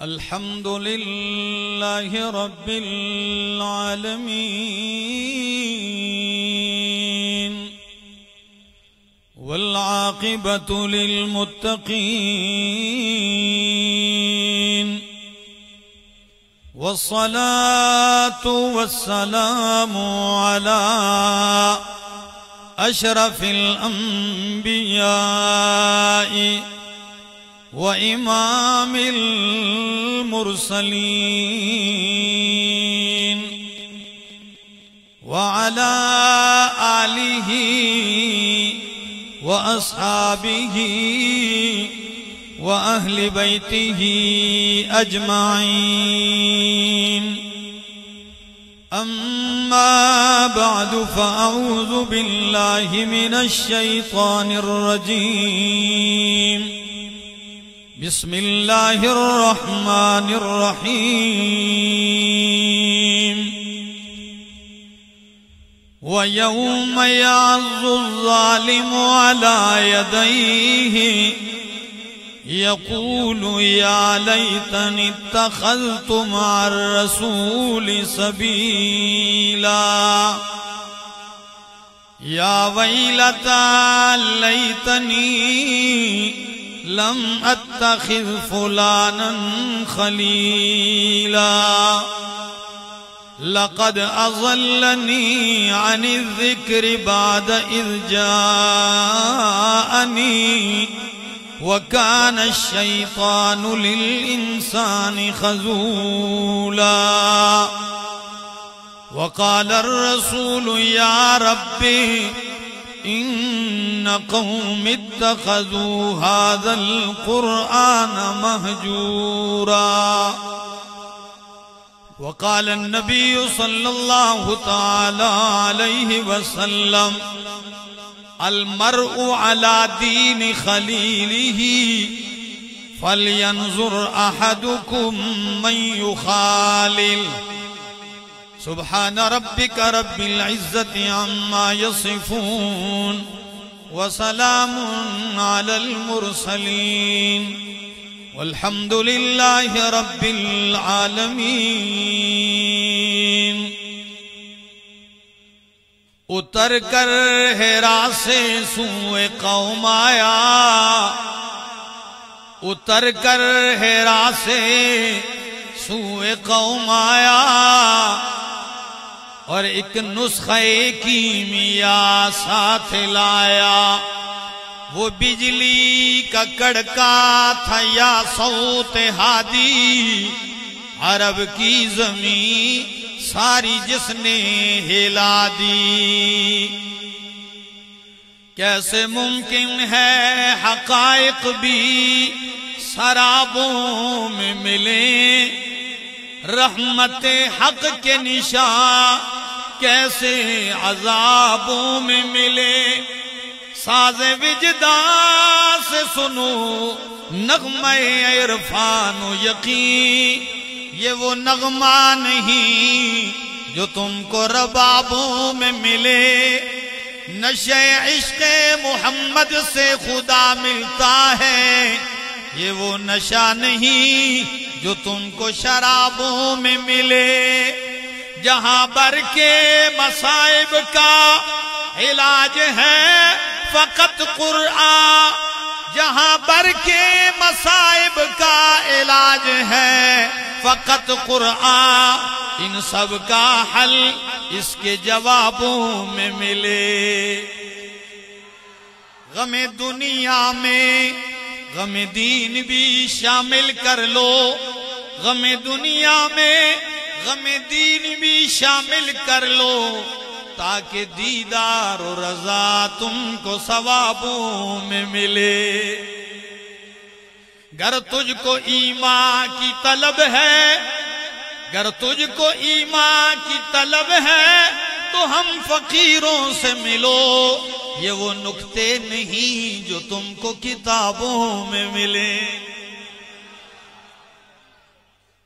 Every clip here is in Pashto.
अल्हम्दुलिल्लाहि रब्बिल आलमीन वल आक़िबतु लिल मुत्तक़ीन वस्सलातु वस्सलामु अला अशरफिल अंबिया'i व इमामिल मुरसलीन व अला आलिहि व अस्हाबिहि व अहली बैतिहि अजमाइन। अम्मा बअदु फ़अऊज़ु बिल्लाहि मिनश शैतानिर रजीम। बिस्मिल्लाहिर रहमानिर रहीम। व यौम यअज़्ज़ु ज़ालिमु अला यदैहि यक़ूलु या लैतनी इत्तख़ज़्तु मअर रसूलि सबीला। या वैलता लैतनी लम अत्तखिज़ फुलानन खलीला। लक़द अज़ल्लनी अनिज़्ज़िक्रि बाद इज़ जाअनी वकान अश-शैतानु लिल-इंसानि ख़ज़ूला। वक़ाल ar-रसूलु या रब्बी इन्न क़ौमी इत्तख़ज़ू हाज़ल क़ुरआन महजूरा। वक़ाल an-नबिय्यु सल्लल्लाहु तआला अलैहि वसल्लम अल-मर्उ अला दीनि खलीलिही फलयंजुर अहदुकुम मन युखालिल। सुब्हान रब्बिक रब्बिल इज़्ज़ति अम्मा यसिफून व सलामुन अलल मुरसलीन वल्हम्दुलिल्लाहि रब्बिल आलमीन। उतर कर हेरा से सूए कौम आया, उतर कर हेरा से सूए कौम आया और एक नुस्खे कीमिया साथ लाया। वो बिजली का कड़का था या सौत हादी, अरब की जमीन सारी जिसने हिला दी। कैसे मुमकिन है हक़ाइक़ भी शराबों में मिले, रहमते हक के निशान कैसे अजाबों में मिले। साज़े विजदां से सुनो नग़्मे इरफान यकीन, ये वो नग़मा नहीं जो तुमको रबाबों में मिले। नशे इश्क़े मोहम्मद से खुदा मिलता है, ये वो नशा नहीं जो तुमको शराबों में मिले। जहां बर के मसाइब का इलाज है फ़क़त क़ुरआन, जहां बर के मसाइब का इलाज है फ़क़त क़ुरआन। इन सब का हल इसके जवाबों में मिले। गमे दुनिया में गमे दीन भी शामिल कर लो, गमे दुनिया में गमे दीन भी शामिल कर लो, ताकि दीदार और रज़ा तुमको सवाबों में मिले। गर तुझको ईमान की तलब है, गर तुझको ईमान की तलब है तो हम फकीरों से मिलो। ये वो नुक्ते नहीं जो तुमको किताबों में मिले।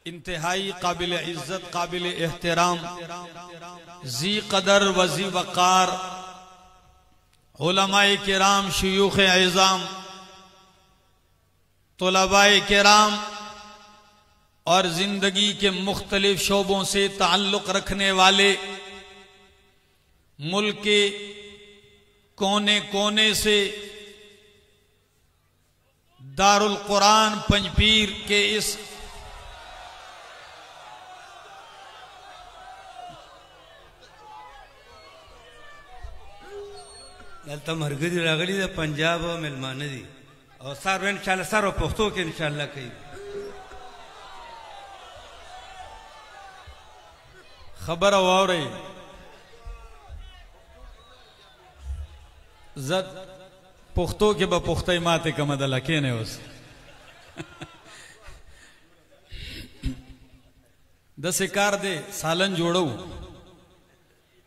इंतहाई काबिल इज्जत काबिल एहतराम जी कदर वजी वकार, उलमाए किराम, शयूख ऐज़ाम, तुलबाए किराम और जिंदगी के मुख्तलिफ शोबों से ताल्लुक रखने वाले, मुल्क के कोने कोने से दारुल कुरान पंजपीर के इस दलता मरगदी रागड़ी दा पंजाब और मेलमाने दी और सारो इंशाल्लाह सारो पुख्तो के इंशाल्लाह कई खबर हो रही जद पुख्तो के बपुख्ते माते का मदला के ने उस दस कार दे सालन जोड़ो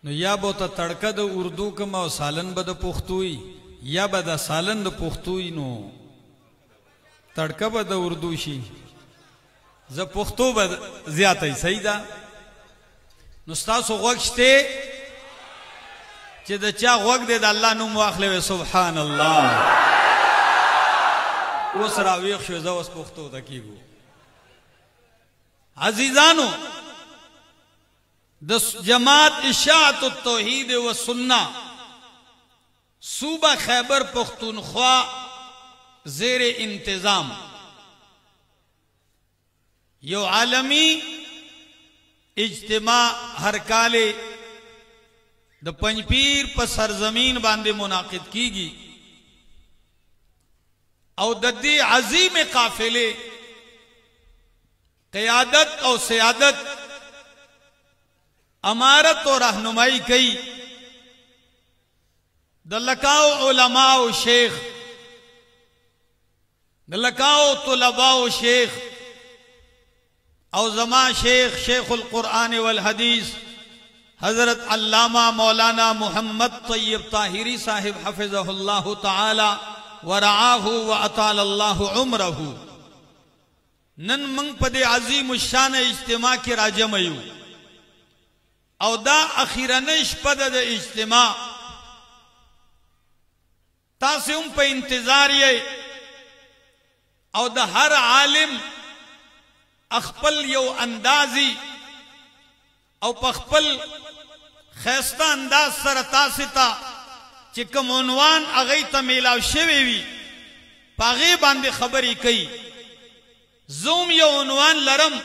नो या बो तो तड़का द उर्दू कमा और सालन बद पुख्तुई या बदा सालन द पुख्तुई नो तड़का बद उर्दू शी ज पुख्तो बद ज्यादा ही सही दा नुस्तासो वक्शते चे द चा वक दे द अल्लाह नुम वाखले वे सुब्हान अल्लाह उस रावीख शो ज पुख्तो दकीगो अजीजानो द जमात इशाअत तौहीद व सुन्ना सूबा खैबर पख्तूनख्वा जेर इंतजाम यो आलमी इज्तिमा हर काले द पंजपीर पर सरजमीन बांधे मुनाकिद कीगी और दद्दी अजीम काफिले क़यादत और सियादत अमारत और रहनुमाई कई दलकाओ उलमाओ शेख दलकाओ तुलबाओ शेख और जमा शेख शेखुल कुरान वल हदीस हजरत अल्लामा मौलाना मोहम्मद तैयब ताहिरी साहिब हफिज़हुल्लाहु ताला व रआहु व अतालल्लाहु उम्रहु नन मंग पदे अजीम शान इज्तिमा के राजमयू और दा अखीरनिश पद इज्तिमा तासे उन पे इंतजार ये और द हर आलिम अखपल यो अंदाजी और पखपल खैस्ता अंदाज सरतासिता चिकम उन्वान अगई तमेलाव शेवेवी पागे बांधे खबरी कई जोम यो उन्वान लरम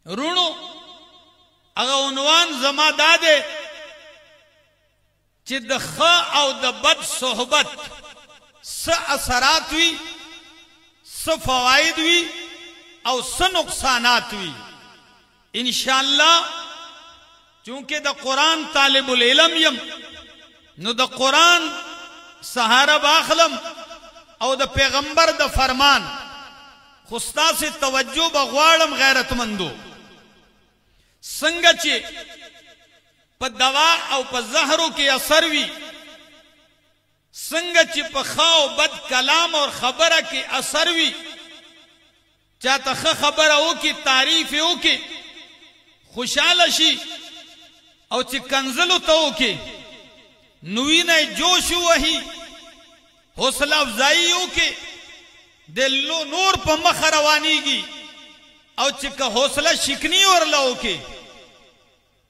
रुणो अगर उन्वान जमा दादे चे द ख और द बद सोहबत स असरात हुई स फवाइद हुई और स नुकसानात हुई इंशाअल्लाह चूंकि द कुरान तालिबुल इल्म यम नु द कुरान सहारा बाखलम और द पैगंबर द फरमान खुस्ता से तवज्जो बगवाड़म गैरतमंदो संगचे प दवा और प जहरों के असरवी संगचे प खाओ बद कलाम और खबर के असरवी चाहता खबर हो की तारीफ हो के खुशालशी और चे कंजलो तो के नुई ने जोश वही हौसला अफजाई हो के दिलो नूर प मख रवानी की और चिका हौसला शिकनी और लो के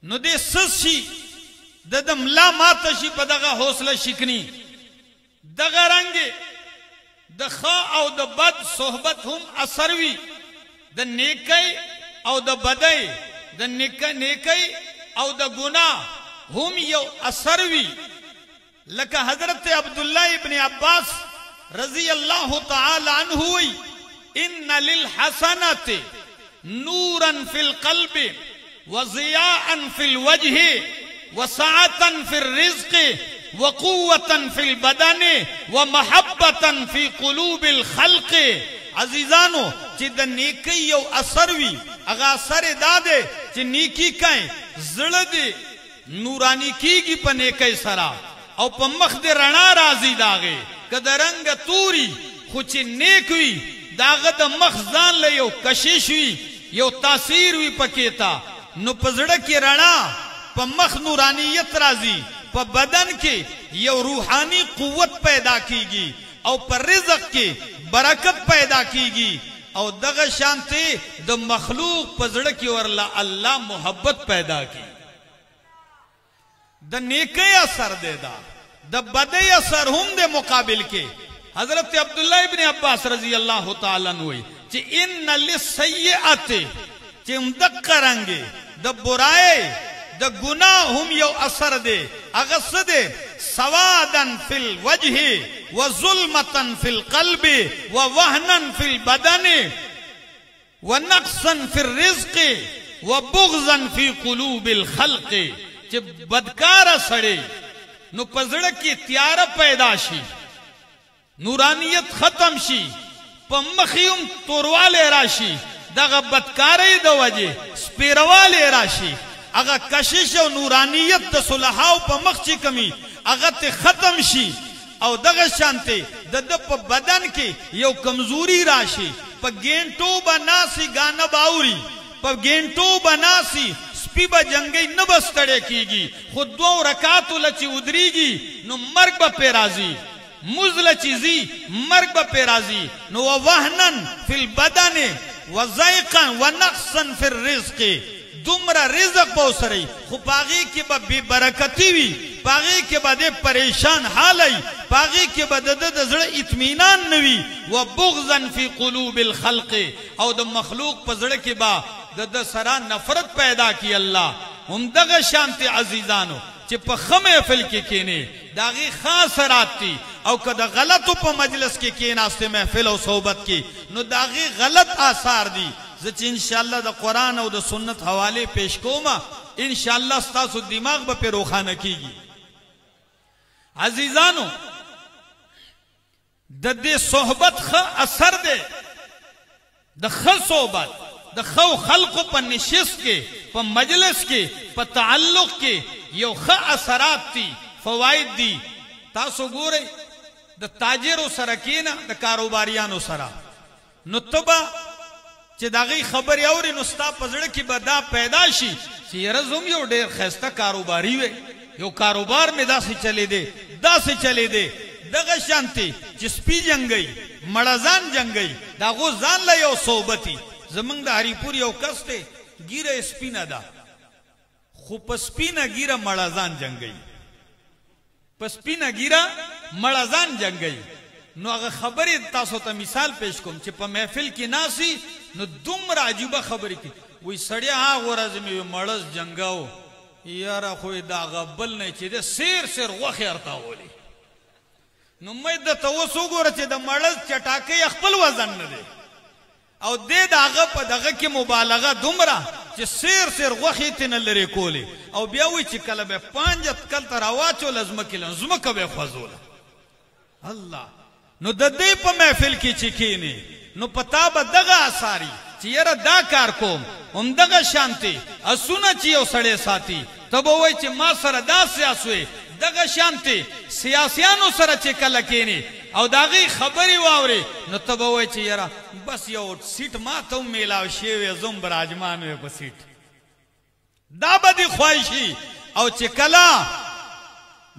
नुदे ससी ददम ला मातशी पदगा हौसला शिकनी दगा रंगे दखा और द बद सोहबत हम असरवी द नेकई और द बदई द नेकई और द गुना हम यो असरवी लका हजरत अब्दुल्ला इब्न अब्बास रजी अल्लाह तआला अन्हु इन्न लिल हसनति नूरन फिल क़ल्बि व ज़ियाअन फिल वजहि व सअतन फिर रिज़्क़ि व क़ुव्वतन फिल बदनि व महब्बतन फी क़ुलूबिल ख़ल्क़ि अजीजानो चिद नेकी यो असरवी अगा सरे दादे चि नीकी कई जड़दे नूरानी कीगी प नेकी सरा और प मख दे रणा राजी दागे कदरंग तूरी खुची नेक हुई दागत मखजान ले यो कशिश हुई यो तासीर हुई पकेता नु पजड़ के रणा प मख नूरानियत राजी په بدن کې یو روحانی قوت پیدا کیږي او پر رزق کې برکت پیدا کیږي او دغه شانته د مخلوق په زړه کې ورله الله محبت پیدا کی د نیکی اثر دی دا د بدی اثر هم د مقابل کې حضرت عبداللہ ابن عباس رضی اللہ تعالی عنہ چې ان للسیئات چې مدقرنګي د برای د گناہ هم یو اثر دی هغه څه دی سوادن فی الوجه وظلمتن فی القلب ووهنا فی البدن ونقصا فی الرزق وبغضا فی قلوب الخلق چې بدکار سړی نو پزړه کې تیار پیدا شي نورانیت ختم شي په مخیم تورواله راشي دغه بدکاری د وجه سپیرواله راشي هغه کشش او نورانیت د صلحاو په مخ چې کمی هغه ته ختم شي او دغه شانته د په بدن کې یو کمزوري راشي په ګینټو بناسي غانه باوري په ګینټو بناسي سپی با جنگی نبستڑے کیگی خود دو رکاتو لچی ادریگی نو مرگ با پیرازی مزل چیزی مرگ با پیرازی نو وحنن فی البدن وزائقا ونقصا فی الرزق دمرا رزق باوسری خو پاغی کی با بی برکتی وی پاغی کی با دے پریشان حالی پاغی کی با دے دزر اطمینان نوی و بغضا فی قلوب الخلق او د مخلوق پزر کی با د سرا نفرت پیدا کی اللہ هم دغه شانتی عزیزانو چې په خمه فل کې کینه داغي خاص راتی او کده غلطو په مجلس کې کیناسته محفل او صحبت کې نو داغي غلط آثار دي چې ان شاء الله د قران او د سنت حواله پیش کوما ان شاء الله تاسو دماغ به په روخانه کیږي عزیزانو د دې صحبت خ اثر ده د خ صحبت د خو خلقو په نشست کې په مجلس کې په تعلق کې یو ښه اثرات دي فواید دي تاسو ګورئ د تاجرو سره کېنه د کاروباریانو سره نو تبا چې دغه خبرې اوري نو ستا په زړه کې به دا پیدا شي چې یاره زم یو ډېر ښایسته کاروباري وی یو کاروبار مې داسې چلی دی داسې چلی دی دغه شانتې چې سپي جنګوي مړه ځان جنګوي د هغو ځان له یو صحبتي زمنګ د هریپور یو کس دی ګیره سپینه ده خو په سپینه ګیره مړه ځان جنګوي په سپینه ګیره مړه ځان جنګوي نو هغه خبرې تاسو ته مثال پیش کوم چې په محفل کې ناسي نو دومره عجیبه خبرې کوي وی سړی هغه ورځ مې مړز جنګاو یاره خو دا غبل نه چې د سیر سیر غوښې ارتاولي نو مې درته اوس وګوره چې د مړز چټاکۍ خپل وزن نه دی او دې د هغه په دغه کې مبالغه دومره چې سیر سیر غوښې ترې نه لرې کولې او بیا وایي چې کله به 5 کلته راواچوله ځمکه به یې خوځوله الله نو د دې په محفل کې چې کینې نو پتا به دغه اثاري چې یاره دا کار کوم همدغه شانتې اسونه چې یو سړی ساتي ته به وایي چې ما سره دا سیاس وی دغه شانتې سیاسیانو سره چې کله کینې او داغي خبرې واوري نو ته به وایي چې یاره بس یو سیټ ما ته هم میلاو شوی زم براجمان وی په سیټ دا به دې خواهشي او چې کله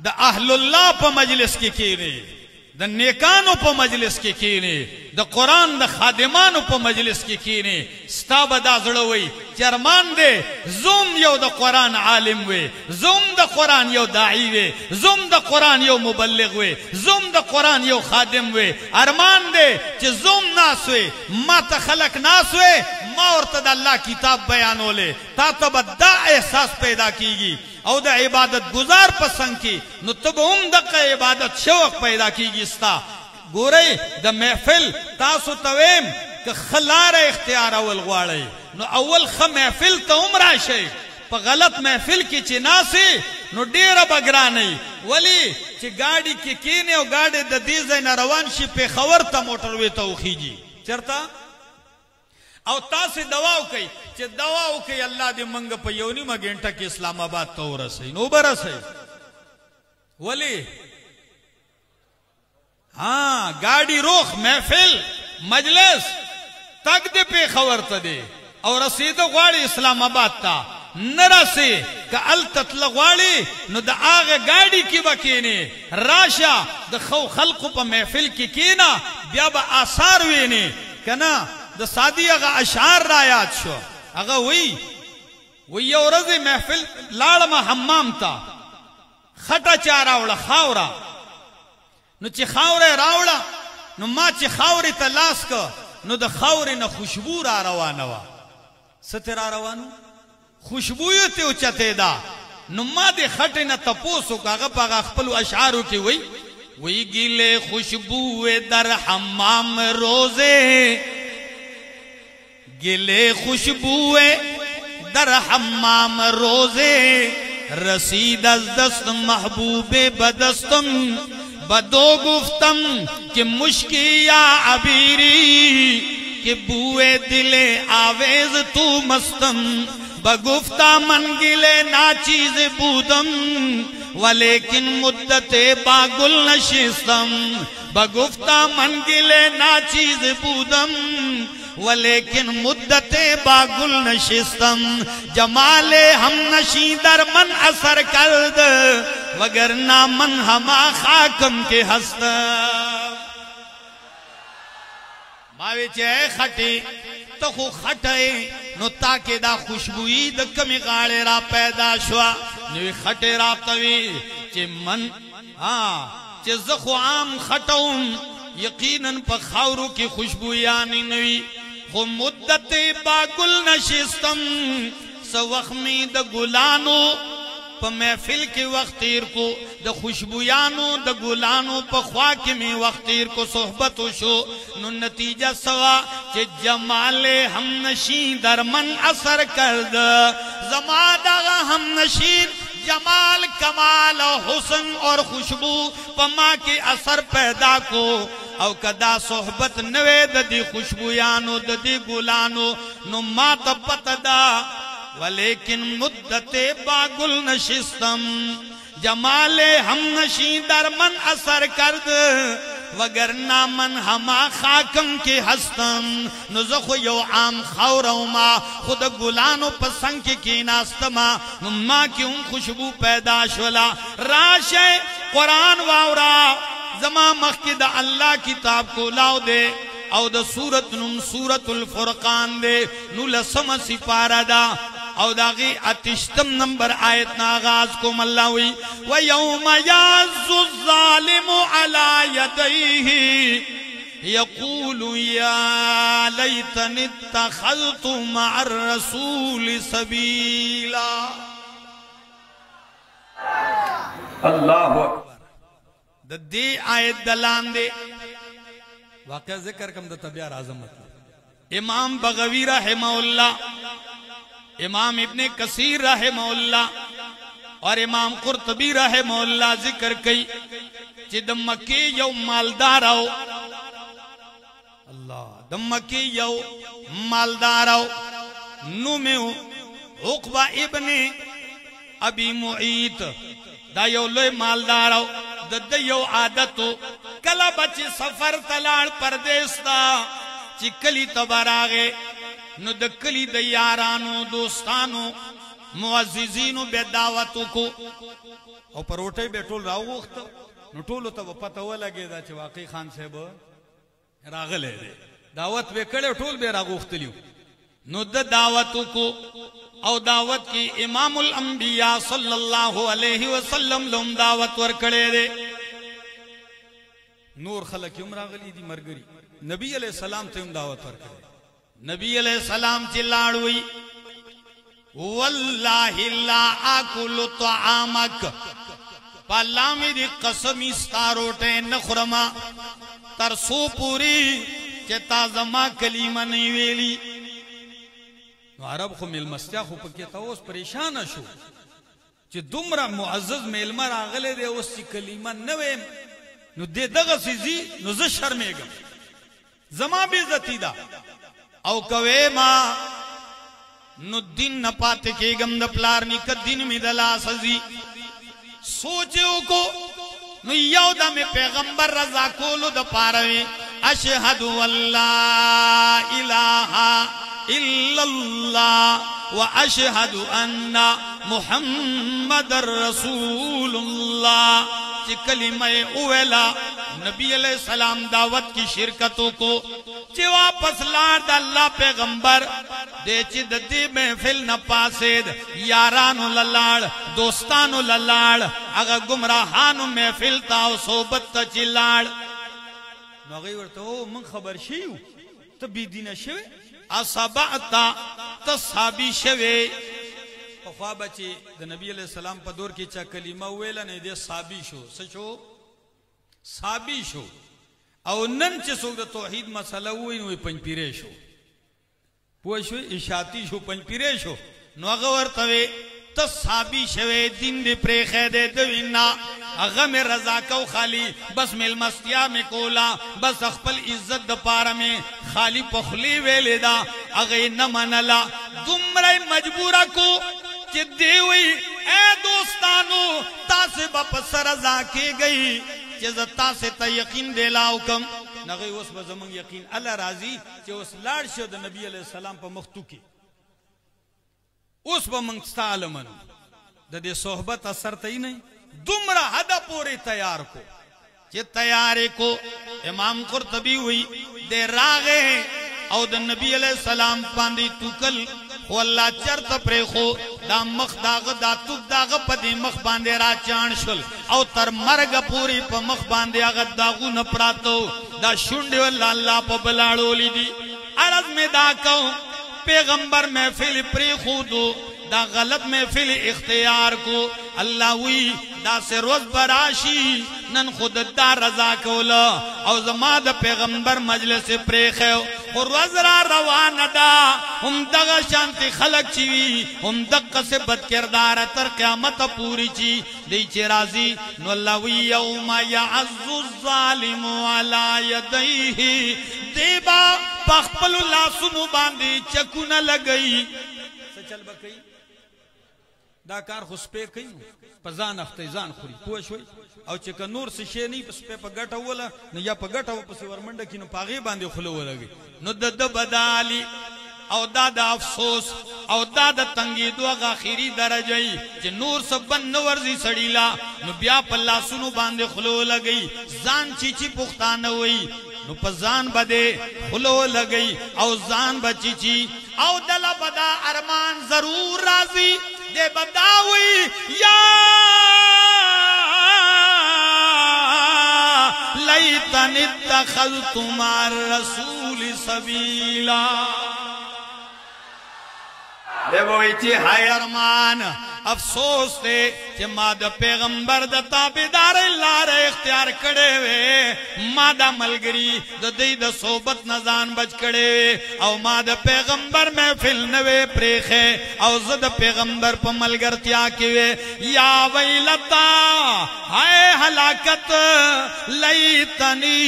د اهل الله په مجلس کې کینې د نیکانو په مجلس کې کینې د قرآن د خادمانو په مجلس کې کینې ستا به دا زړه وی چې ارمان دی زوم یو د قرآن عالم وی زوم د قرآن یو داعی وی زوم د قرآن یو مبلغ وی زوم د قرآن یو خادم وی ارمان دی چې زوم ناس وی ما ته خلق ناس وی ما ورته د الله کتاب بیانولې تا ته به دا احساس پیدا کیږي او د عبادت گزار پسند کی نو تب هم دقه عبادت شوق پیدا کیږي ستا ګورئ د محفل تاسو تویم که خلار اختیار اول غواړئ نو اول خ محفل ته هم راشئ په غلط محفل کې چې ناسي نو ډیره بګرانئ ولی چې گاډي کې کینې او گاډي د دې ځای نه روان شي پېښور ته موټر وې ته وخیږي چرته او تاسو دوا وکي چې دوا وکي الله دې منګ په یو نیمه غنټه کې اسلام آباد ته ورسې نو برسې ولی ها گاڑی روخ محفل مجلس تک دې په خبر ته دي او رسید غواړي اسلام آباد ته نرسي که التطلغوالی نو دا آغا گاڑی کی بکینی راشا دا خو خلقو پا محفل کی کینا بیا با آثار وینی کنا دا سادی اغا اشعار رایات شو اغا وی یو رز محفل لاړما حمام تا خټه چا راوړه خاوره نو چې خاوره راوړه نو ما چې خاورې ته لاس که نو د خاورې نه خوشبو را روانه وه څه ترې را روانو خوشبو یې ترې اوچتې ده نو ما د خټې نه تپوس وکړه هغه په هغه خپلو اشعارو کې وی گیلے خوشبو در حمام روزے گیلے خوشبو در حمام روزے رسید از دست محبوب بدستم بدو گفتم کہ مشکی یا عبیری کہ بوئے دل آویز تو مستم بگفتا من گلے ناچیز بودم ولیکن مدت باگل نشستم بگفتا من گلے ناچیز بودم ولیکن مدت باگل نشستم جمال ہم نشی در من اثر کرد وگرنہ من ہما خاکم کے ہستم ماوی چاہے خٹی تو خو خٹے نو تاکہ دا خوشبوئی دا کمی غاڑے را پیدا شوا نوی خٹے را توی چی من چی زخو عام خٹاؤں یقیناً پا خاورو کی خوشبویانی نوی خو مدت با گل نشستم سو وخمی دا گلانو پا محفل کی وقت تیر کو دا خوشبویانو دا گلانو پا خواک میں وقت تیر کو صحبتو شو نو نتیجہ سوا چے جمال ہم نشین در من اثر کرد زمادہ ہم نشین جمال کمال حسن اور خوشبو پا ماں کے اثر پیدا کو او کدا صحبت نوے دا دی خوشبویانو دا دی گلانو نو ما تا پتدا ولیکن مدت باگل نشستم جمال ہم نشی در من اثر کرد وگرنہ من ہما خاکم کے ہستم نزخو یو عام خورو ما خود گلانو پسنگ کی ناستما نما کیوں خوشبو پیدا شولا راشے قرآن واورا زما مخید اللہ کتاب کو لاؤ دے او دا سورت نم سورت الفرقان دے نو لسم سپارہ دا او داغی اتشتم نمبر آیت ناغاز کو ملاوی وَيَوْمَ يَعْزُ الظَّالِمُ عَلَى يَدَيْهِ يَقُولُ يَا لَيْتَنِ اتَّخَذْتُ مَعَ الرَّسُولِ سَبِيلًا اللہ اکبر دی آیت دلان دے واقعہ ذکر کم دا طبیعہ عظمت امام بغوی رحمہ اللہ امام ابن کثیر رحمہ اللہ اور امام قرطبی رحمہ اللہ ذکر کئی چی دمکی یو مالدارو اللہ دمکی یو مالدارو نومیو عقبہ ابن ابی معیت دا یو لوی مالدارو دا یو عادتو کلا بچی سفر تلال پردیستا چی کلی تبراغے نو دا کلی دا یارانو دوستانو معززینو بے دعوتو کو او پر اوٹے بے ٹول راو وقت نو ٹولو تا پتہ ہوا لگے دا چی واقعی خان صاحب راغلے دے دعوت بے کڑے ٹول بے راو وقت لیو نو دا دعوتو کو او دعوت کی امام الانبیاء صلی اللہ علیہ وسلم لهم دعوت ورکڑے دے نور خلق یم راغلی دی مرگری نبی علیہ السلام تے یم دعوت ورکڑے نبی علیہ السلام چلاڑوئی واللہ لا آکل طعامک پالامی دی قسمی ستاروٹے نخرما ترسو پوری چتا زما کلیمہ نہیں ویلی عرب خو ملمستیا خو پکیتا اوس پریشان شو چی دمرا معزز ملمر آغلے دے اوس چی کلیمہ نویم نو دے دغا سیزی نو ز شرمے گم زما بیزتی دا او کوئے ما نو دن نپاتے کے گم دا پلارنی کا دن میں دلا سزی سوچے کو نو یو دا میں پیغمبر رضا کولو دا پاروے اشہدو اللہ الہ الا اللہ واشہدو ان मुहम्मद रसूलुल्लाह कि कलिमा उवेला नबी अलैहि सलाम दावत की शिरकतों को चे वापस लाड़ द अल्लाह पैगंबर दे ची ददी महफिल न पासेद यारानो ललाड़ दोस्तानो ललाड़ अगर गुमराहानो महफिल ताव सोबत त चिलाड़ नगई वर्तो मन खबर शिव तो बीदीना शिवे असबाता तसाबी शिवे पखवा बचे द नबी अलैहि सलाम पर दौर की चा कलिमा वेला ने दे साबी शो सचो साबी शो और नन चे सोग द तौहीद मसला हुई नो पंचपीरे शो पोशो इशाती शो पंचपीरे शो नगवर तवे तसाबी शवे दिन दे प्रेखे दे दविना अगम रजा को खाली बस मिल मस्तिया में कोला बस अखपल इज्जत द पारा में खाली पखली वेले दा अगे न मनला गुमरे मजबूरा को कि देवी ए दोस्तानो तासे वापस रजा के गई जता से त यकीन देलाओ कम नगे उस बजमंग यकीन अल्लाह राजी कि उस लाड़ शो द नबी अलैहि सलाम पर मख्तू की उस बमंगस्ता आलमन दे सोहबत असर तई नहीं दुमरा हदा पूरे तैयार को जे तैयारे को इमाम कुर्तबी हुई दे रागे और द नबी अलैहि सलाम पांदी तुकल हो अल्लाह चरत प्रेखो दा मख दाग दा तुक दाग पदी मख बांधे रा चाणशुल और तर मरग पूरी प मख बांधे अगत दागु न प्रातो दा शुंडे अल्लाह अल्लाह प बलाड़ोली दी अरज में दा कहूं पैगंबर महफिल प्रेखो दो दा गलत महफिल इख्तियार को अल्लाह हुई दा से रोज बराशी नन खुद दा रजा कोला और जमा द पैगंबर मजलिस प्रेख और रोजरा रवान दा हम दग शांति खलक चीवी हम दग से बद किरदार तर क़यामत पूरी ची दे राजी नो अल्लाह हुई यौमा यअज़्ज़ु ज़ालिमु अला यदैहि देबा पखपलु लासुनु बांधी चकु न लगई से चल बकई दाकार खुशपे कई पजान अख्तजान खुरी पोशोई और चक नूर से शे नहीं पस पे पगटा वला न या पगटा व पस वरमंड की न पागे बांधे खुलो लगे न दद बदाली और दादा अफसोस और दादा तंगी दो आखिरी दरजई जे नूर सबन नवरजी सड़ीला न ब्या पल्ला सुनु बांधे खुलो लगई जान चीची पुख्तान हुई नु पजान बदे खुलो लगई और जान बचीची और दला बदा अरमान जरूर राजी दे बदावी या लैतनी इत्तखज़तु मार रसूल सबीला दे बोईची हाय अरमान अफसोस थे कि माद पैगंबर द ताबेदार लार इख्तियार करे वे मादा मलगरी द दई द सोबत नजान बच करे और माद पैगंबर महफिल नवे प्रेखे और जद पैगंबर पर मलगर त्याग के या वैलता हाय हलाकत लैतनी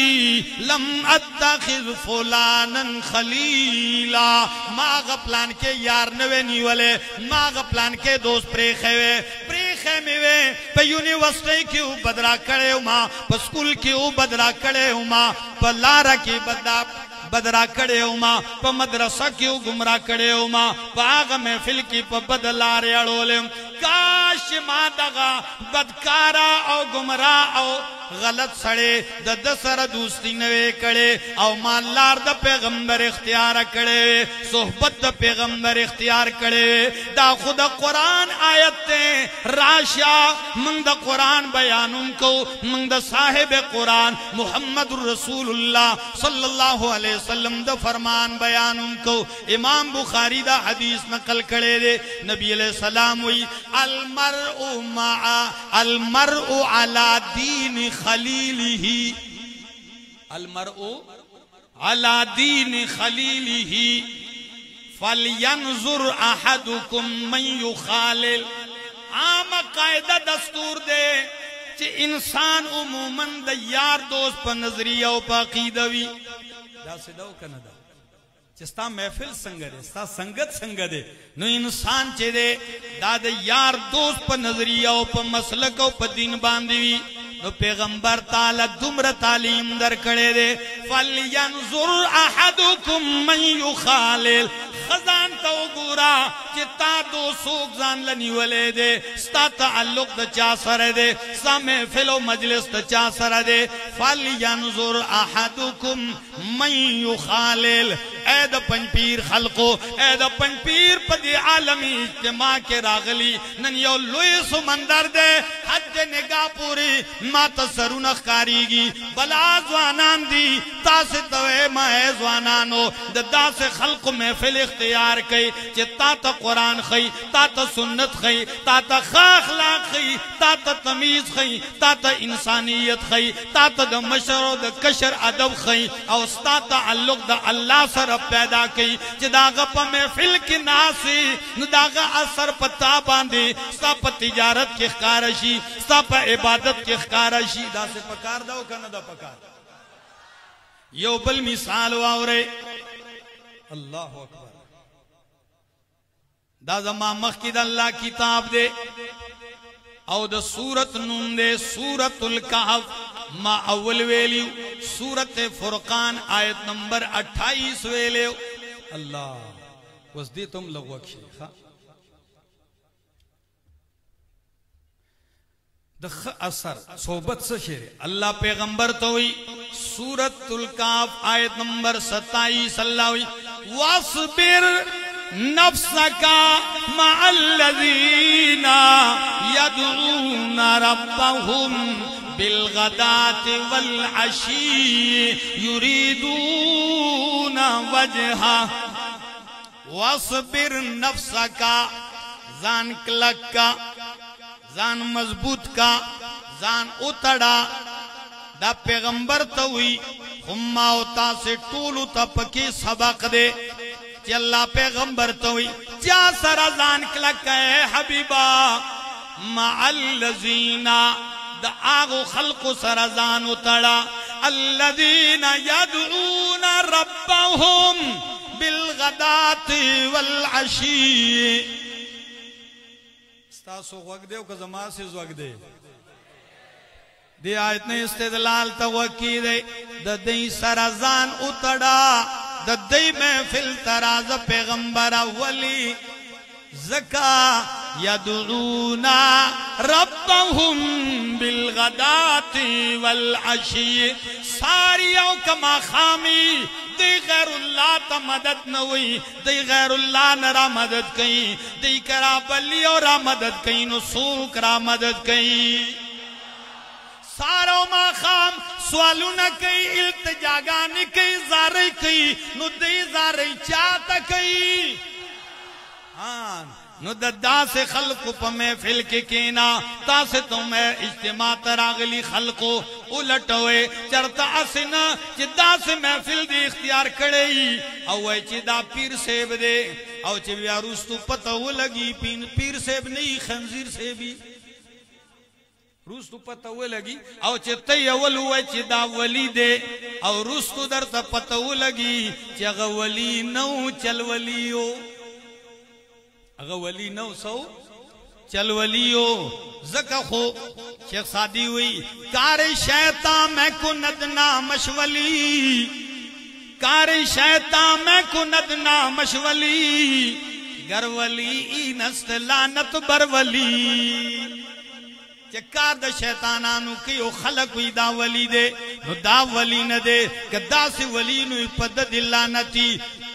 लम अत्तखिज़ फुलानन खलीला माग प्लान के यार नवे नी वाले माग प्लान के दोस्त प्रेखे में वे पे यूनिवर्सिटी क्यों बदरा करे उमा पे स्कूल क्यों बदरा करे उमा पे लारा की बदरा करे उमा पे मदरसा क्यों गुमरा करे उमा पाग महफिल की पे बदलारे अड़ोले काश मादगा बदकारा और गुमरा और गलत सड़े दसर दूसरी नवे कड़े और मालार द पैगंबर इख्तियार करे सोहबत द पैगंबर इख्तियार करे दा खुद कुरान आयते राशा मंग द कुरान बयानुम को मंग द साहिब कुरान मुहम्मद रसूलुल्लाह सल्लल्लाहु अलैहि वसल्लम द फरमान बयानुम को इमाम बुखारी दा हदीस नकल करे दे नबी अलैहि सलाम हुई अलमरउ अला दीन खलीलिही अलमरउ अला दीन खलीलिही फलयंजुर अहदुकुम मन युखालिल आम कायदा दस्तूर दे कि इंसान उमूमन द यार दोस्त पर नजरिया पर अकीदवी दा से दो कनदा चिस्ता महफिल संगत है सा संगत संगत है नो इंसान चे दे दाद यार दोस्त पर नजरिया पर मसलक पर दिन बांधवी नो पैगंबर ताला दुमर तालीम दर करे दे फलयंजुर अहदुकुम मन युखालिल खजान तो गुर گورا چې تا دو سوک ځان لنیولې دے ستا تعلق د چا سره دے ستا محفل و مجلس د چا سره دے فلینظر احدکم من یخالل اے د پنځپیر خلقو اے د پنځپیر په دې عالمي اجتماع کې راغلی نن یو لوی سمندر دے حد نگاہ پوری ما تسرونه ښکاریږي بلا ځوانان دي تاسو ته ما ځوانانو د داسې خلق محفل اختیار کړي چې تا ته قرآن ښیي تا ته سنت ښیي تا ته ښه اخلاق ښیي تا ته تمیز ښیي تا ته انسانیت ښیي تا ته د مشر او د کشر ادب ښیي او ستا تعلق د الله سره پیدا کوي چې د هغه په محفل کې ناسي نو د هغه اثر په تا باندې ستا په تجارت کې ښکاره شي ستا په عبادت کې ښکاره شي داسې پکار ده او که نه ده پکار یو بل مثال واورئ اللہ اکبر دا زما مخی دا اللہ کتاب دے او دا سورت نوم دے سورت الکحف ما اول ویلیو سورت فرقان آیت نمبر 28 ویلیو اللہ وز دی تم لغوک شیخا دخ اثر صحبت سے شیر اللہ پیغمبر توئی سورت الکحف آیت نمبر 27 اللہ ہوئی وَاصْبِرْ نَفْسَكَ مَعَ الَّذِينَ يَدْعُونَ رَبَّهُمْ بِالْغَدَاةِ وَالْعَشِيِّ يُرِيدُونَ وَجْهَهُ وَاصْبِرْ نَفْسَكَ زان کلک کا زان مضبوط کا زان اتڑا دا پیغمبر توئی خما ہوتا سے ٹولو تا پکی سبق دے چی اللہ پیغمبر توئی چا سرزان کلک ہے حبیبا مع الذین دا آغو خلق سرزان اتڑا الذین یدعون ربهم بالغدات والعشی ستاسو غوگ دے او کزما سے زوگ دے دی آیت نے استدلال توقی دے دا دی سرزان اتڑا دا دی محفل تراز پیغمبر اولی زکا یدعونا ربهم بالغدات والعشی ساریوں کما خامی دی غیر اللہ تا مدد نوی دی غیر اللہ نرا مدد کئی دی کرا بلی اور مدد کئی نسوک را مدد کئی سارو ما خام سوالو نہ کئی التجاگانی کئی زاری کئی نو دی زاری چاہتا کئی نو دا سے خلق پا محفل کے کینا تا سے تمہیں اجتماع تراغلی خلقو الٹوئے چرتا اسنا چی دا سے محفل دی اختیار کڑئی اوے چی دا پیر سیب دے او چی بیا روستو پتہ لگی پیر سیب نہیں خنزیر سیبی روستو پتہ لگی او چی تی اول ہوئے چی دا ولی دے او روستو در تا پتہ لگی چی اگا ولی نو چل ولیو اگا ولی نو سو چل ولیو زکا خو شیخ سادی ہوئی کار شیطان میں کندنا مشولی کار شیطان میں کندنا مشولی گر ولی نست لانت بر ولی چکار دا شیطانانو کیو خلق وی دا ولی دے نو دا ولی نہ دے کہ دا سی ولی نو پدد اللہ نتی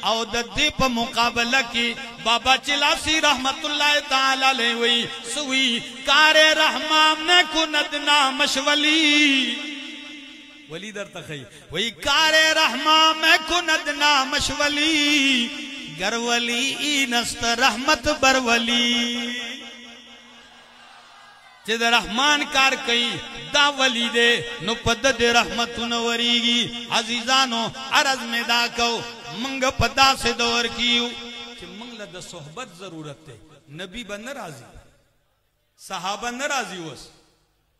او دا دے پا مقابلہ کی بابا چلاسی رحمت اللہ تعالی لے وی سوی کار رحمان نے کندنا مشولی ولی در تخی وی کار رحمان میں کندنا مشولی گر ولی نست رحمت بر ولی چی دا رحمان کار کئی دا ولی دے نو پدد رحمتو نوریگی عزیزانو عرض میں دا کو منگ پدا سے دور کیو چی منگ لدہ صحبت ضرورت تے نبی با نرازی صحابہ نرازی وس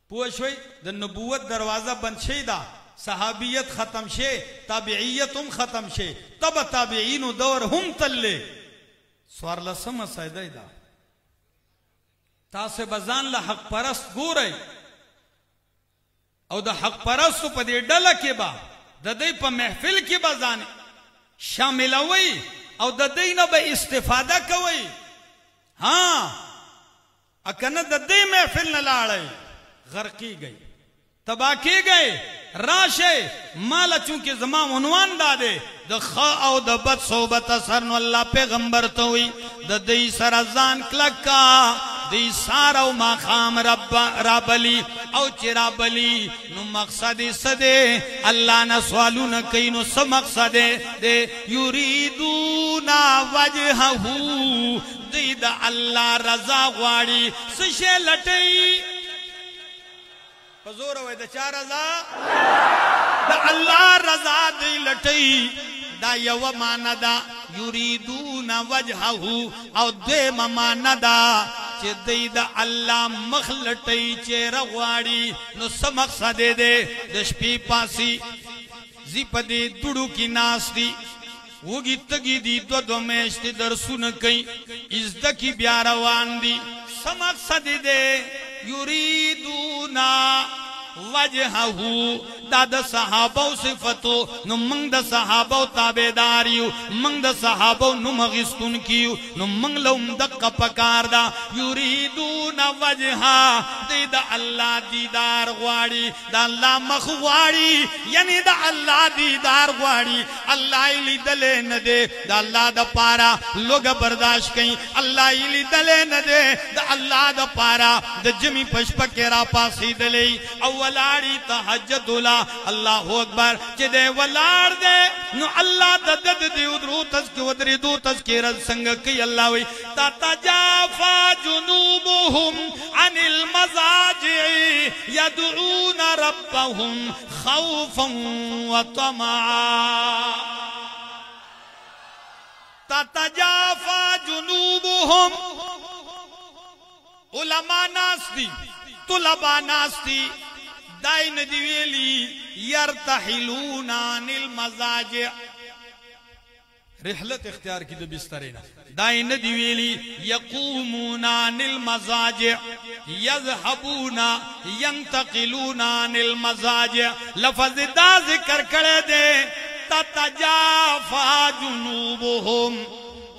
پوشوئی دا نبوت دروازہ بند شے دا صحابیت ختم شے تابعیتم ختم شے تب تابعین دور ہم تلے سوار لسم سیدہ دا تاسے بزان لحق پرست گو رئی او دا حق پرستو پا دے ڈالا کے با دا دے پا محفل کے بازان شامل ہوئی او د دې نه به استفاده کوي اکنه د دې محفل نه لاړی غرقی گئی تباہ کی گئی راشه مالا چونکہ زمان عنوان دادے د خا او د بد صحبت اثر نو اللہ پیغمبر توی د دی سرزان کلکا دی سار او ماخام رابلی او چی رابلی نو مقصد صدے اللہ نا سوالو نا کئی نو سا مقصد دے یریدونا وجہہو دی دا اللہ رضا غواری سشے لٹئی حضور ہوئے دا چار رضا دا اللہ رضا دی لٹئی دا یو مانا دا یریدون وجہہو او دے مانا دا چے دی دا اللہ مخلٹئی چے رغواری نو سمقصد دے دشپی پاسی زیپ دے دڑو کی ناس دی وگی تگی دی دو میشتی درسون کئی ازدہ کی بیاروان دی سمقصد دے یریدونا وجہہو دا دا صحابہ صفتو نو منگ دا صحابہ تابیداریو منگ دا صحابہ نو مغستون کیو نو منگ لوم دقا پکار دا یریدون وجہا دی دا اللہ دیدار غواری دا اللہ مخ غواری یعنی دا اللہ دیدار غواری اللہ ایلی دلے ندے دا اللہ دا پارا لوگ برداشت کئی اللہ ایلی دلے ندے دا اللہ دا پارا دا جمی پشپک را پاسی دلے اولاری تحجد اللہ اکبر چی دے ولار دے نو اللہ دد دی ادرو تذکی ودری دو تذکیرت سنگ کی اللہ وی تتجافا جنوبهم عن المزاجع یدعون ربهم خوفا وطمعا تتجافا جنوبهم علماء ناس دی طلباء ناس دی دائن دیویلی یرتحلون عن المزاجع رحلت اختیار کی دو بسترینا دائن دیویلی یقومون عن المزاجع یذهبون ینتقلون عن المزاجع لفظ دا ذکر کرے دے تتجافا جنوبهم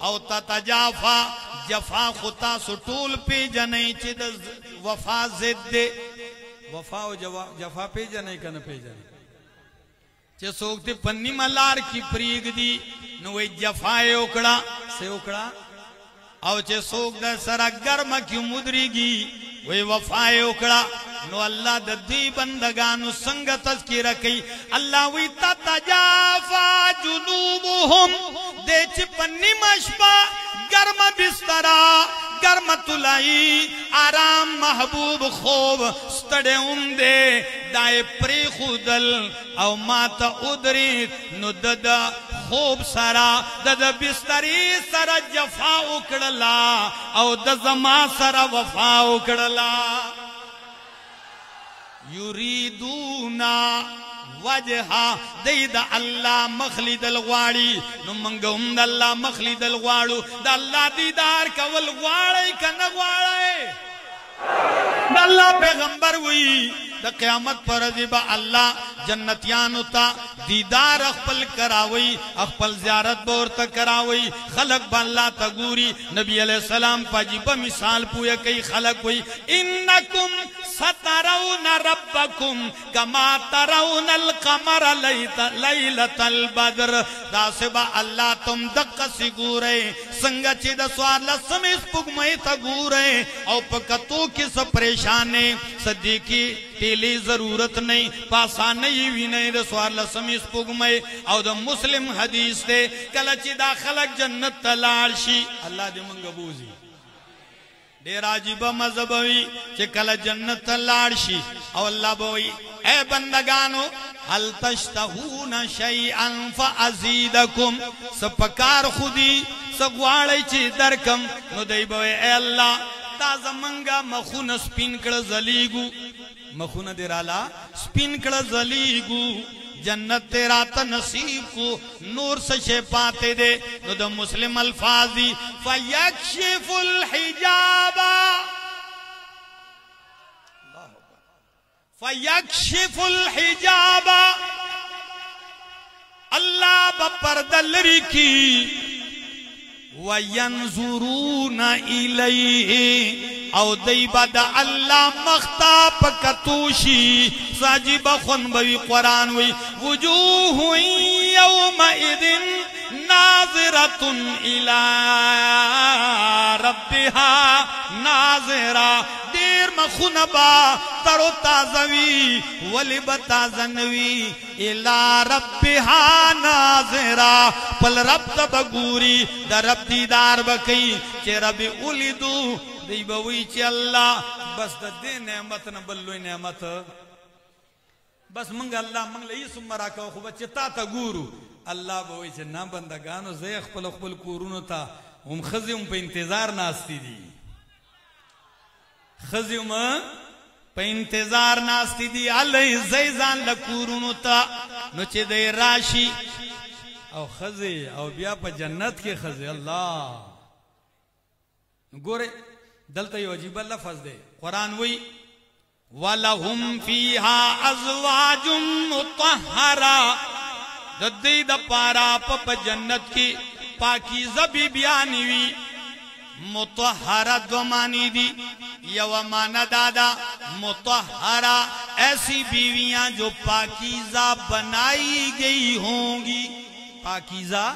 او تتجافا جفا خطا سٹول پی جنئی چی دا وفا زد دے وفا و جفا پی جانے کا نہ پی جانے چے سوکتے پنی ملار کی پریگ دی نوے جفائے اکڑا سے اکڑا او چے سوک دا سرا گرم کیوں مدری گی وے وفائے اکڑا نو اللہ دا دی بندگانو سنگ تذکیرہ کئی اللہ وی تتجافا جنوبهم دے چے پنی مشبہ گرم بسترہ گرم تلائی آرام محبوب خوب ستڑے دے دائے پری خودل او ماتا ادری نو ددا خوب سرا ددا بستری سرا جفا اکڑلا او دزما سرا وفا اکڑلا یریدونا وجہا دید اللہ مخلد الغواری نو منگم دا اللہ مخلد الغوارو دا اللہ دیدار کول غواری کنا غواری دا اللہ پیغمبر ہوئی دا قیامت پر عزیبا اللہ جنتیانو تا دیدار اخپل کراوی اخپل زیارت بورتا کراوی خلق با اللہ تا گوری نبی علیہ السلام پاجیبا مثال پویا کئی خلق ہوئی انکم سترون ربکم کما ترون القمر لیلت البدر دا سبا اللہ تم دقا سی گورے سنگا چی دا سوار لسم اس پگمائی تا گورے او پکتو کس پریشانے صدیقی تیلی ضرورت نہیں پاسا نہیں وی نہیں دا سوار لسم اس پگمائی او دا مسلم حدیث دے کلچی دا خلق جنت تلارشی اللہ دے منگا بوزی دیر عجیبہ مذہبوی چکل جنت لارشی او اللہ بوئی اے بندگانو حل تشتہون شیئن فازیدکم سپکار خودی سگواڑی چی درکم نو دی بوئی اے اللہ تازہ منگا مخون سپین کڑ زلیگو مخون دیرالا سپین کڑ زلیگو جنت تیرا تا نصیب کو نور سشے پاتے دے نو دا مسلم الفاظی فیکشف الحجاب فیکشف الحجاب اللہ با پردلری کی वयंजुरून इलैहि औ दैबद अल्लाह मख्ता पकतूशी साजिब खुन बवी कुरान हुई वजूह यौमइदिन नाज़िरतुन इला रब्बिहा नाज़िरा देर मखुनबा तरो ताज़वी वलिब ताज़नवी इला रब्बिहा नाज़िरा पल रब तबगूरी द रब दीदार बकई चे रब उलिदू दी बवी चे अल्लाह बस दे नेमत न बल्लो नेमत बस मंग अल्लाह मंग लई सुमरा का खूब चिता ता गुरु अल्लाह बवी चे ना बंदगानो ज़े खपल खपल कुरुनो ता हम खज़िम पे इंतजार नास्ती दी खज़िम पे इंतजार नास्ती दी अलई ज़ैजान लकुरुनो ता नुचे दे राशि और खज़े और बिया पर जन्नत के खज़े अल्लाह गोरे दलता यो अजीब लफ्ज़ दे कुरान वही वलहुम फीहा अज़वाजुम मुतहरा दद्दी द पारा पप जन्नत की पाकीज़ा बीबियानी वी मुतहरा द्वमानी दी यवमाना दादा मुतहरा ऐसी बीवियां जो पाकीज़ा बनाई गई होंगी पाकीज़ा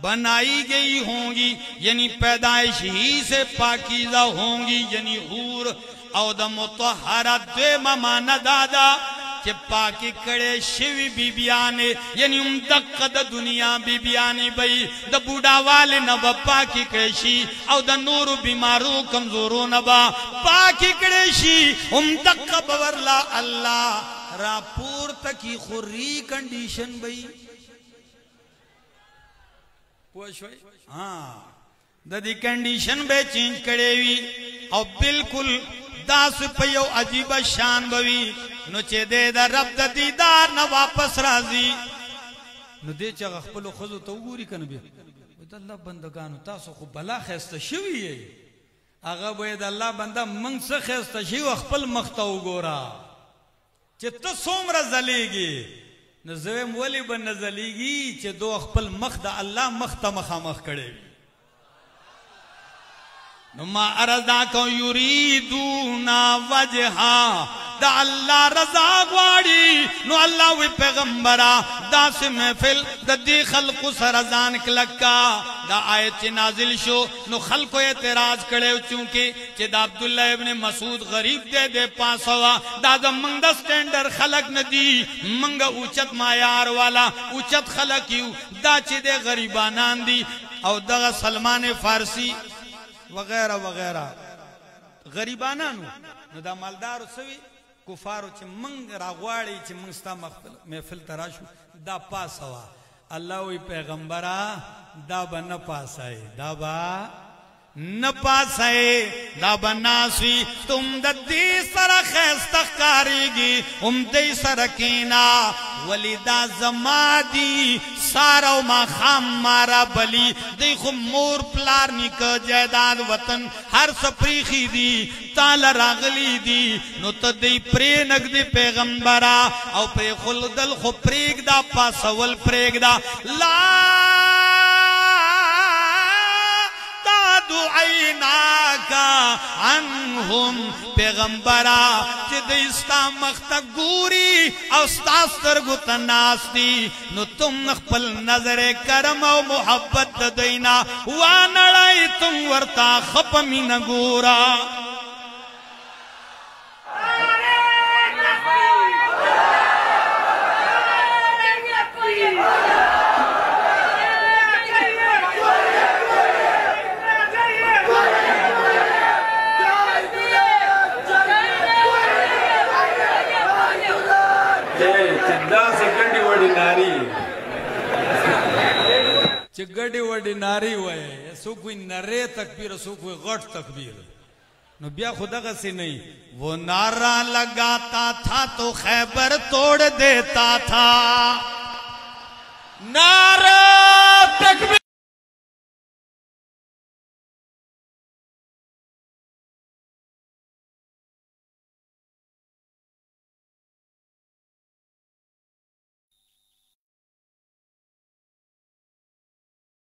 बनाई गई होंगी यानी पैदाइश ही से पाकीज़ा होंगी यानी हूर और द मुतहरा दे माना दादा के पाकी कड़े शिवी बीबियाने यानी दक्कद दुनिया बीबियानी बई द बूढ़ा वाले नब पाकी कड़ेशी और द नूर बीमारू कमजोरो नबा पाकी कड़ेशी दक्क बवरला अल्लाह रापूर तक की खुर्री कंडीशन बई हाँ ददी कंडीशन बे चेंज करेवी और बिल्कुल दास पयो अजीब शान बवी नुचे दे दा रब द दीदार न वापस राजी नु दे च खपलो खजो तो गुरी कन बे अल्लाह बंदगानो तासो खो बला खस्ता शवी है आगा बे अल्लाह बंदा मंग से खस्ता शी खपल मखता गोरा चित्त सोमरा जलेगी नज़वेम वली बन नजलीगी चे दो अखपल मखदा अल्लाह मखता मखामख करे नुमा अरदा को युरीदूना वजहा दा अल्लाह रजा ग्वाड़ी नु अल्लाह वे पैगंबरा दास महफिल ददी खल्कु सरजान क्लक्का दा आयत नाजिल शो नु खल्को एतराज करे चूंकि चे दा अब्दुल्लाह इब्ने मसूद गरीब दे पासवा दादा मंग स्टैंडर्ड खलक नदी मंग उचत मायार वाला उचत खलक यू दा चे दे गरीबानान दी और दा सलमान फारसी वगैरह वगैरह गरीबाना नु दा मालदार सवी कुफारो चे मंग रागवाड़ी चे मंगस्ता महफिल तराशु दा पासवा अल्लाह वी पैगंबरा दाबा न पासाए दाबा न पासाए दाबा नासी तुम दद्दी सरा खैस्ता कारीगी दे सरकीना वलिदा जमादी सारा मा खाम मारा बली देखो मोर प्लार निक जायदाद वतन हर सप्रीखी दी ताल रागली दी नो तदई प्रे नगदी पैगंबरा और प्रे खुलदल खो प्रेग दा पासवल प्रेग दा ला दुआइना का अनहुम पैगंबरा चिदिस्ता मख्तगूरी औस्तास्तर गुतनास्ती नु तुम नखपल नजरे करम और मोहब्बत देना वा नड़ाई तुम वर्ता खपमी नगूरा चिगड़ी वडी नारी हुए सो कोई नरे तकबीर सो कोई गट तकबीर नो बिया खुदा का से नहीं वो नारा लगाता था तो खैबर तोड़ देता था नारा तकबीर